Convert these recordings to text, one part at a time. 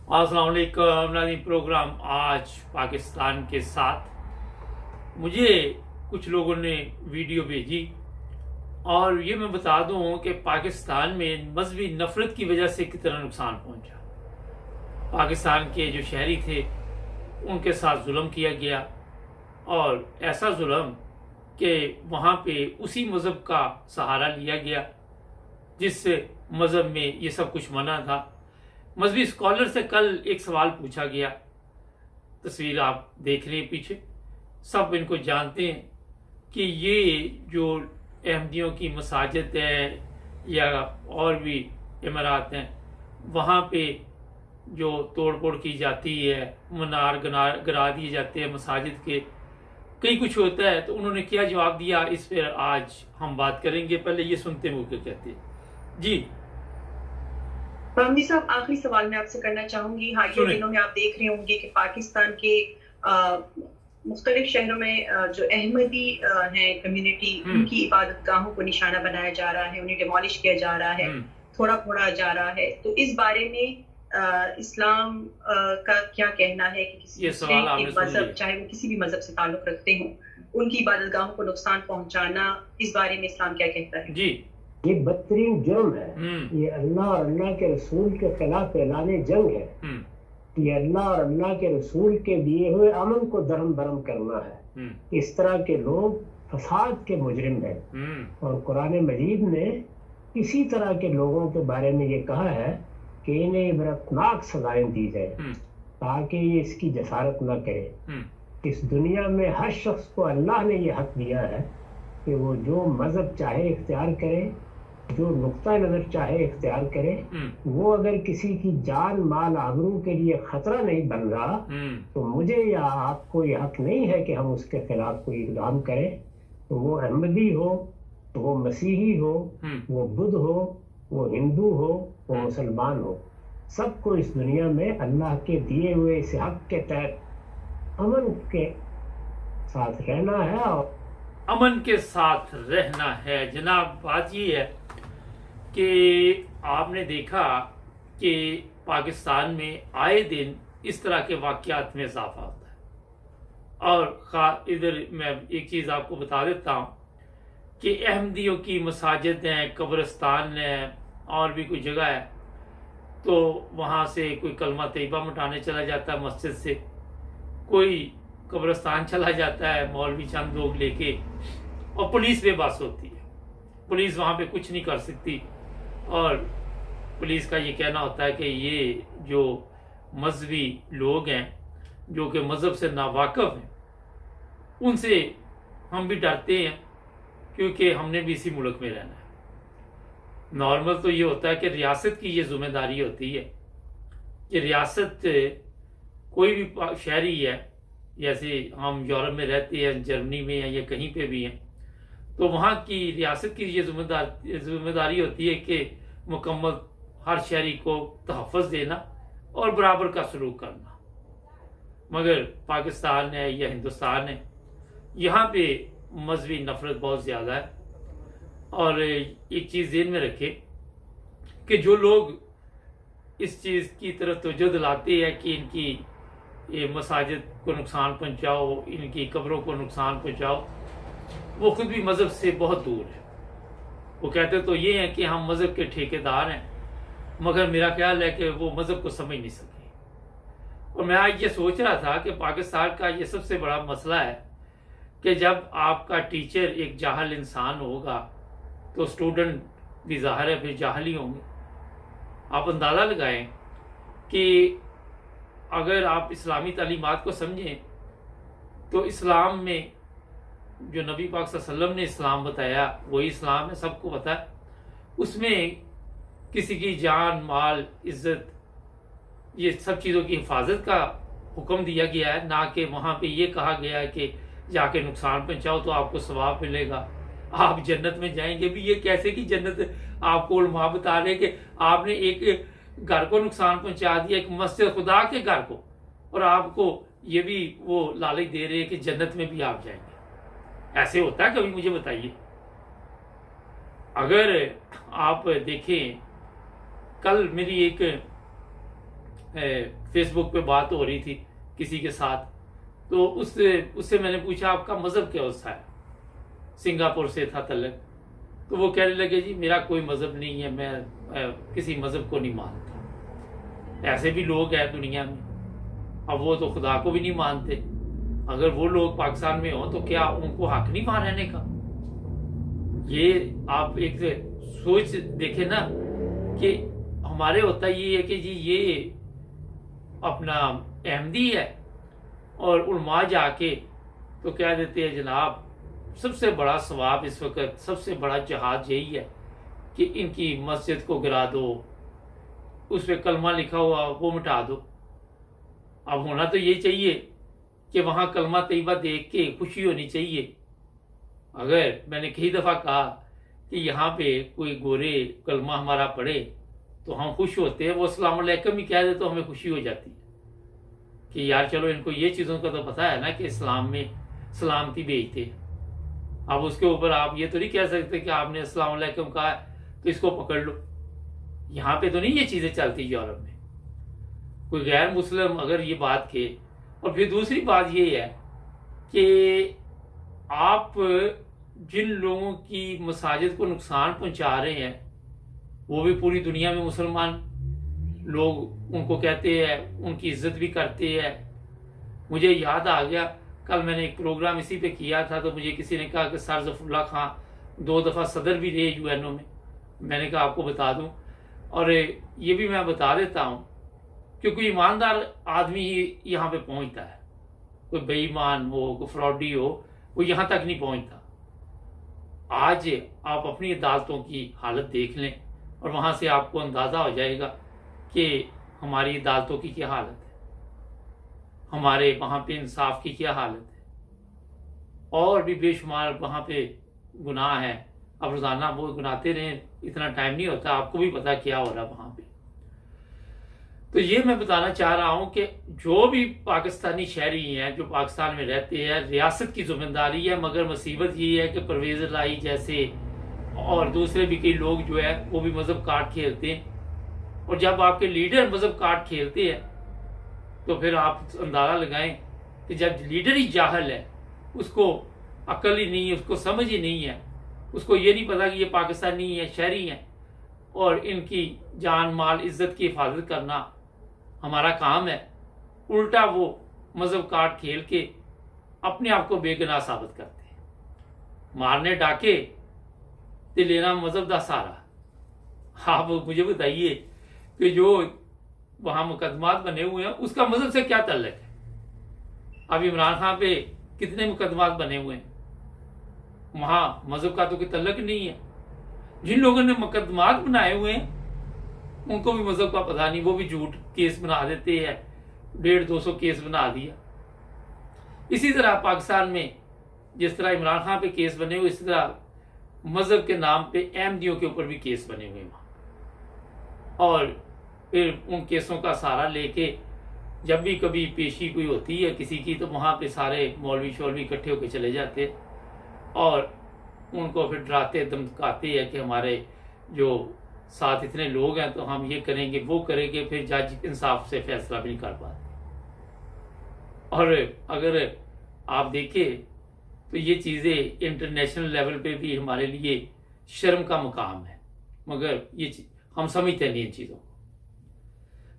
अस्सलाम वालेकुम नाज़रीन। प्रोग्राम आज पाकिस्तान के साथ मुझे कुछ लोगों ने वीडियो भेजी और ये मैं बता दूं कि पाकिस्तान में मजहबी नफरत की वजह से कितना नुकसान पहुंचा। पाकिस्तान के जो शहरी थे उनके साथ जुल्म किया गया और ऐसा जुल्म कि वहाँ पे उसी मज़हब का सहारा लिया गया जिस मज़हब में ये सब कुछ मना था। मजहबी स्कॉलर से कल एक सवाल पूछा गया, तस्वीर आप देख रहे हैं पीछे, सब इनको जानते हैं कि ये जो अहमदियों की मसाजिद है या और भी इमारत हैं वहाँ पे जो तोड़ फोड़ की जाती है, मीनार गिरा दिए जाते हैं मसाजिद के, कई कुछ होता है। तो उन्होंने क्या जवाब दिया, इस पर आज हम बात करेंगे। पहले ये सुनते हैं वो क्या कहते हैं। जी फहमी साहब, आखिरी सवाल मैं आपसे करना चाहूंगी। हालिया दिनों में आप देख रहे होंगे कि पाकिस्तान के मुख्तलिफ शहरों में जो अहमदी हैं कम्युनिटी, उनकी इबादत गाहों को निशाना बनाया जा रहा है, उन्हें डिमोलिश किया जा रहा है, थोड़ा फोड़ा जा रहा है। तो इस बारे में इस्लाम का क्या कहना है कि किसी मजहब, चाहे वो किसी भी मजहब से ताल्लुक रखते हों, उनकी इबादत गाहों को नुकसान पहुंचाना, इस बारे में इस्लाम क्या कहता है? जी, ये बदतरीन जुर्म है। ये अल्लाह और अल्लाह के रसूल के खिलाफ ऐलाने जंग है। ये अल्लाह और अल्लाह के रसूल के दिए हुए अमन को दरम बरम करना है। इस तरह के लोग फसाद के मुजरिम हैं और कुरान मजीद ने इसी तरह के लोगों के बारे में ये कहा है कि इन्हें इबरतनाक सजाएं दी जाए ताकि ये इसकी जसारत न करे। इस दुनिया में हर शख्स को अल्लाह ने ये हक दिया है कि वो जो मजहब चाहे इख्तियार करे, जो नुक्ता नजर चाहे इख्तियार करे। वो अगर किसी की जान माल आबरू के लिए खतरा नहीं बन रहा तो मुझे या आपको ये हक नहीं है कि हम उसके खिलाफ कोई इक़दाम करें। तो वो अहमदी हो, तो वो मसीही हो, वो बुद्ध हो, वो हिंदू हो, वो मुसलमान हो, सबको इस दुनिया में अल्लाह के दिए हुए इस हक के तहत अमन के साथ रहना है और अमन के साथ रहना है। जनाब, बात ये है कि आपने देखा कि पाकिस्तान में आए दिन इस तरह के वाक़यात में इजाफा होता है। और इधर मैं एक चीज़ आपको बता देता हूँ कि अहमदियों की मसाजिद हैं, कब्रिस्तान है और भी कोई जगह है, तो वहाँ से कोई कलमा तैयबा मिटाने चला जाता है मस्जिद से, कोई कब्रिस्तान चला जाता है मौलवी चंद लोग लेके, और पुलिस बेबस होती है। पुलिस वहाँ पे कुछ नहीं कर सकती और पुलिस का ये कहना होता है कि ये जो मजहबी लोग हैं जो कि मज़हब से नावाकिफ़ हैं, उनसे हम भी डरते हैं क्योंकि हमने भी इसी मुल्क में रहना है। नॉर्मल तो ये होता है कि रियासत की ये जिम्मेदारी होती है कि रियासत, कोई भी शहरी है, जैसे हम यूरोप में रहते हैं, जर्मनी में हैं या कहीं पे भी हैं, तो वहाँ की रियासत की ये जिम्मेदारी होती है कि मुकम्मल हर शहरी को तहफ़्फ़ुज़ देना और बराबर का सलूक करना। मगर पाकिस्तान है या हिंदुस्तान है, यहाँ पे मजहबी नफरत बहुत ज़्यादा है। और एक चीज़ ज़हन में रखें कि जो लोग इस चीज़ की तरफ तवज्जो दिलाते हैं कि इनकी ये मसाजिद को नुकसान पहुँचाओ, इनकी कब्रों को नुकसान पहुँचाओ, वो खुद भी मज़हब से बहुत दूर है। वो कहते तो ये हैं कि हम मज़हब के ठेकेदार हैं, मगर मेरा ख्याल है कि वो मज़हब को समझ नहीं सके। और मैं आज ये सोच रहा था कि पाकिस्तान का ये सबसे बड़ा मसला है कि जब आपका टीचर एक जाहल इंसान होगा तो स्टूडेंट भी ज़ाहिर है फिर जाहल ही होंगे। आप अंदाज़ा लगाएं कि अगर आप इस्लामी तालीमात को समझें तो इस्लाम में जो नबी पाक सल्लल्लाहु अलैहि वसल्लम ने इस्लाम बताया वही इस्लाम है, सबको पता है। उसमें किसी की जान माल इज्जत ये सब चीज़ों की हिफाजत का हुक्म दिया गया है, ना कि वहाँ पे ये कहा गया है कि जाके नुकसान पहुँचाओ तो आपको सवाब मिलेगा, आप जन्नत में जाएंगे। भी ये कैसे की जन्नत आपको उलमा बता रहे कि आपने एक घर को नुकसान पहुँचा दिया, एक मस्जिद खुदा के घर को, और आपको ये भी वो लालच दे रहे हैं कि जन्नत में भी आप जाएंगे। ऐसे होता है कभी? मुझे बताइए। अगर आप देखें, कल मेरी एक फेसबुक पे बात हो रही थी किसी के साथ, तो उससे मैंने पूछा आपका मज़हब क्या सा है, सिंगापुर से था तलक। तो वो कहने लगे जी मेरा कोई मज़हब नहीं है, मैं किसी मज़हब को नहीं मानता। ऐसे भी लोग हैं दुनिया में, अब वो तो खुदा को भी नहीं मानते। अगर वो लोग पाकिस्तान में हों तो क्या उनको हक नहीं वहां रहने का? ये आप एक सोच देखें ना कि हमारे होता ये है कि जी ये अपना अहमदी है, और उलमा जाके तो कह देते हैं जनाब सबसे बड़ा सवाब इस वक्त, सबसे बड़ा जहाज यही है कि इनकी मस्जिद को गिरा दो, उस पर कलमा लिखा हुआ वो मिटा दो। अब होना तो ये चाहिए कि वहां कलमा तैयबा देख के खुशी होनी चाहिए। अगर मैंने कई दफ़ा कहा कि यहाँ पे कोई गोरे कलमा हमारा पढ़े तो हम खुश होते हैं, वो अस्सलाम वालेकुम ही कह दे तो हमें खुशी हो जाती है कि यार चलो इनको ये चीज़ों का तो पता है ना कि इस्लाम में सलामती भेजते हैं। अब उसके ऊपर आप ये तो नहीं कह सकते कि आपने अस्सलाम वालेकुम कहा तो इसको पकड़ लो। यहाँ पे तो नहीं ये चीज़ें चलती यूरोप में। कोई गैर मुस्लिम अगर ये बात कहे, और फिर दूसरी बात ये है कि आप जिन लोगों की मसाजिद को नुकसान पहुंचा रहे हैं वो भी पूरी दुनिया में मुसलमान लोग उनको कहते हैं, उनकी इज्जत भी करते हैं। मुझे याद आ गया, कल मैंने एक प्रोग्राम इसी पे किया था तो मुझे किसी ने कहा कि सर ज़फ़रुल्लाह खान 2 दफ़ा सदर भी रहे यूएनओ में। मैंने कहा आपको बता दूं, और ये भी मैं बता देता हूं क्योंकि ईमानदार आदमी ही यहाँ पे पहुंचता है। कोई बेईमान हो, कोई फ्रॉडी हो, वो यहाँ तक नहीं पहुंचता। आज आप अपनी अदालतों की हालत देख लें और वहाँ से आपको अंदाज़ा हो जाएगा कि हमारी अदालतों की क्या हालत है, हमारे वहाँ पे इंसाफ की क्या हालत है। और भी बेशुमार वहाँ पे गुनाह है। अब रोज़ाना वो गुनाते रहें, इतना टाइम नहीं होता, आपको भी पता क्या हो रहा है वहाँ पे। तो ये मैं बताना चाह रहा हूँ कि जो भी पाकिस्तानी शहरी हैं जो पाकिस्तान में रहते हैं, रियासत की जिम्मेदारी है, मगर मुसीबत ये है कि परवेज़ लाई जैसे और दूसरे भी कई लोग जो है वो भी मज़हब कार्ड खेलते हैं। और जब आपके लीडर मज़हब कार्ड खेलते हैं तो फिर आप अंदाज़ा लगाएं कि जब लीडर ही जाहल है, उसको अक्ल ही नहीं है, उसको समझ ही नहीं है, उसको ये नहीं पता कि ये पाकिस्तानी है, शहरी हैं और इनकी जान माल इज्जत की हिफाजत करना हमारा काम है, उल्टा वो मज़हब कार्ड खेल के अपने आप को बेगुनाह साबित करते हैं। मारने डाके ते लेना मज़हब दा सारा। आप मुझे बताइए कि जो वहाँ मुकदमात बने हुए हैं उसका मज़हब से क्या ताल्लुक है? अब इमरान खान पे कितने मुकदमात बने हुए हैं, वहाँ मज़हब का तो कोई ताल्लुक नहीं है। जिन लोगों ने मुकदमात बनाए हुए हैं उनको भी मज़हब का पता नहीं, वो भी झूठ केस बना देते हैं, 150-200 केस बना दिया। इसी तरह पाकिस्तान में जिस तरह इमरान खान पे केस बने हुए, इसी तरह मज़हब के नाम पे अहमदियों के ऊपर भी केस बने हुए वहाँ। और फिर उन केसों का सहारा लेके जब भी कभी पेशी कोई होती है किसी की, तो वहाँ पे सारे मौलवी शौलवी इकट्ठे होकर चले जाते और उनको फिर डराते धमकाते हैं कि हमारे जो साथ इतने लोग हैं तो हम ये करेंगे वो करेंगे। फिर जज इंसाफ से फैसला भी नहीं कर पाते। और अगर आप देखें तो ये चीज़ें इंटरनेशनल लेवल पे भी हमारे लिए शर्म का मुकाम है, मगर ये हम समझते नहीं इन चीज़ों को।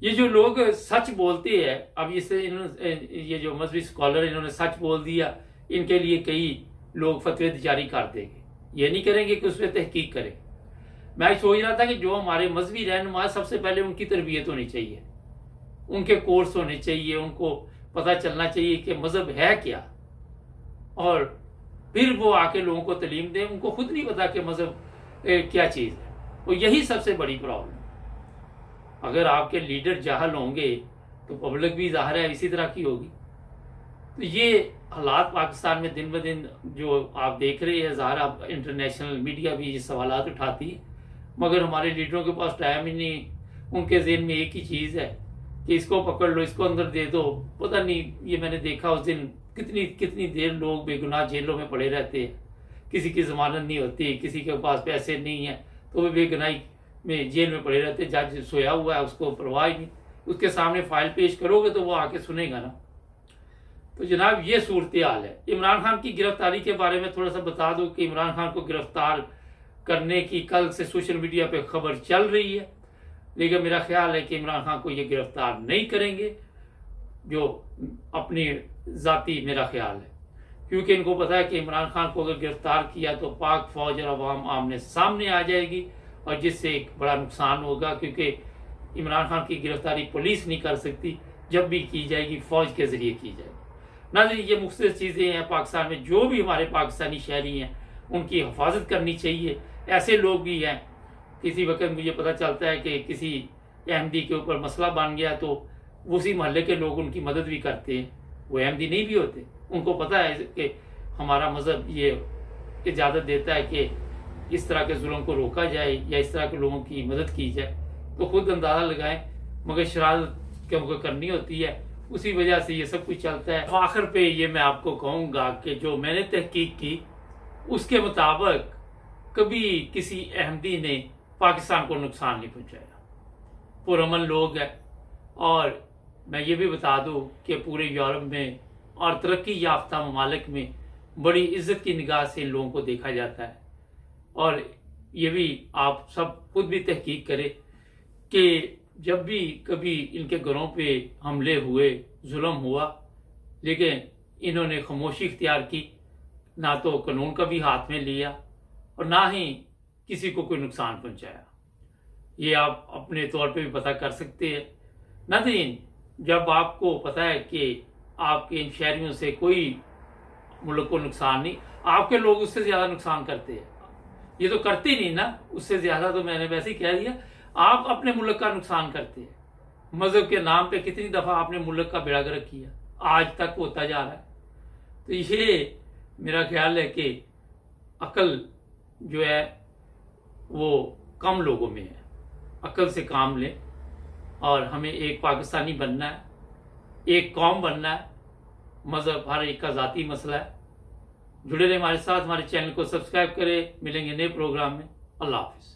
ये जो लोग सच बोलते हैं, अब इससे ये जो मजहबी स्कॉलर इन्होंने सच बोल दिया, इनके लिए कई लोग फतवे जारी कर देंगे, ये नहीं करेंगे कि उस पर तहकीक करें। मैं सोच रहा था कि जो हमारे मजहबी रहनुमा, सबसे पहले उनकी तरबियत होनी चाहिए, उनके कोर्स होने चाहिए, उनको पता चलना चाहिए कि मजहब है क्या, और फिर वो आके लोगों को तालीम दें। उनको खुद नहीं पता कि मजहब क्या चीज़ है। और यही सबसे बड़ी प्रॉब्लम। अगर आपके लीडर जाहल होंगे तो पब्लिक भी ज़ाहिर है इसी तरह की होगी। तो ये हालात पाकिस्तान में दिन ब दिन जो आप देख रहे हैं, ज़ाहिर आप इंटरनेशनल मीडिया भी ये सवालात उठाती है, मगर हमारे लीडरों के पास टाइम ही नहीं। उनके ज़हन में एक ही चीज़ है कि इसको पकड़ लो, इसको अंदर दे दो। पता नहीं, ये मैंने देखा उस दिन कितनी देर लोग बेगुनाह जेलों में पड़े रहते हैं, किसी की ज़मानत नहीं होती, किसी के पास पैसे नहीं है तो वो बेगुनाही में जेल में पड़े रहते। जज सोया हुआ है, उसको परवाह ही नहीं। उसके सामने फाइल पेश करोगे तो वो आके सुनेगा ना। तो जनाब ये सूरत हाल है। इमरान खान की गिरफ्तारी के बारे में थोड़ा सा बता दूं कि इमरान खान को गिरफ्तार करने की कल से सोशल मीडिया पे खबर चल रही है, लेकिन मेरा ख्याल है कि इमरान खान को ये गिरफ्तार नहीं करेंगे, जो अपनी जाती मेरा ख्याल है, क्योंकि इनको पता है कि इमरान खान को अगर गिरफ्तार किया तो पाक फौज और अवाम आमने सामने आ जाएगी और जिससे एक बड़ा नुकसान होगा, क्योंकि इमरान खान की गिरफ्तारी पुलिस नहीं कर सकती, जब भी की जाएगी फौज के जरिए की जाएगी। नाज़रीन, ये मुख्तलिफ चीज़ें हैं पाकिस्तान में, जो भी हमारे पाकिस्तानी शहरी हैं उनकी हिफाजत करनी चाहिए। ऐसे लोग भी हैं, किसी वक्त मुझे पता चलता है कि किसी अहमदी के ऊपर मसला बन गया तो उसी मोहल्ले के लोग उनकी मदद भी करते हैं, वो अहमदी नहीं भी होते, उनको पता है कि हमारा मज़हब ये इजाज़त देता है कि इस तरह के जुल्म को रोका जाए या इस तरह के लोगों की मदद की जाए, तो खुद अंदाज़ा लगाएं। मगर शरारत क्योंकि करनी होती है, उसी वजह से ये सब कुछ चलता है। आखिर पे ये मैं आपको कहूँगा कि जो मैंने तहकीक की उसके मुताबिक कभी किसी अहमदी ने पाकिस्तान को नुकसान नहीं पहुँचाया, पुरअमन लोग हैं। और मैं ये भी बता दूँ कि पूरे यूरोप में और तरक्की याफ्ता ममालिक में बड़ी इज्जत की निगाह से इन लोगों को देखा जाता है। और ये भी आप सब खुद भी तहकीक करें कि जब भी कभी इनके घरों पे हमले हुए, जुल्म हुआ, लेकिन इन्होंने खामोशी इख्तियार की, ना तो कानून का भी हाथ में लिया और ना ही किसी को कोई नुकसान पहुंचाया। ये आप अपने तौर पे भी पता कर सकते हैं। नाज़रीन, जब आपको पता है कि आपके इन शहरियों से कोई मुल्क को नुकसान नहीं, आपके लोग उससे ज़्यादा नुकसान करते हैं। ये तो करते ही नहीं ना, उससे ज़्यादा तो मैंने वैसे ही कह दिया, आप अपने मुल्क का नुकसान करते हैं। मजहब के नाम पे कितनी दफ़ा आपने मुल्क का बेड़ा गर्क किया, आज तक होता जा रहा है। तो ये मेरा ख्याल है कि अकल जो है वो कम लोगों में है। अकल से काम लें और हमें एक पाकिस्तानी बनना है, एक कौम बनना है। मजहब हर एक का ज़ाती मसला है। जुड़े रहे हमारे साथ, हमारे चैनल को सब्सक्राइब करें। मिलेंगे नए प्रोग्राम में। अल्लाह हाफिज़।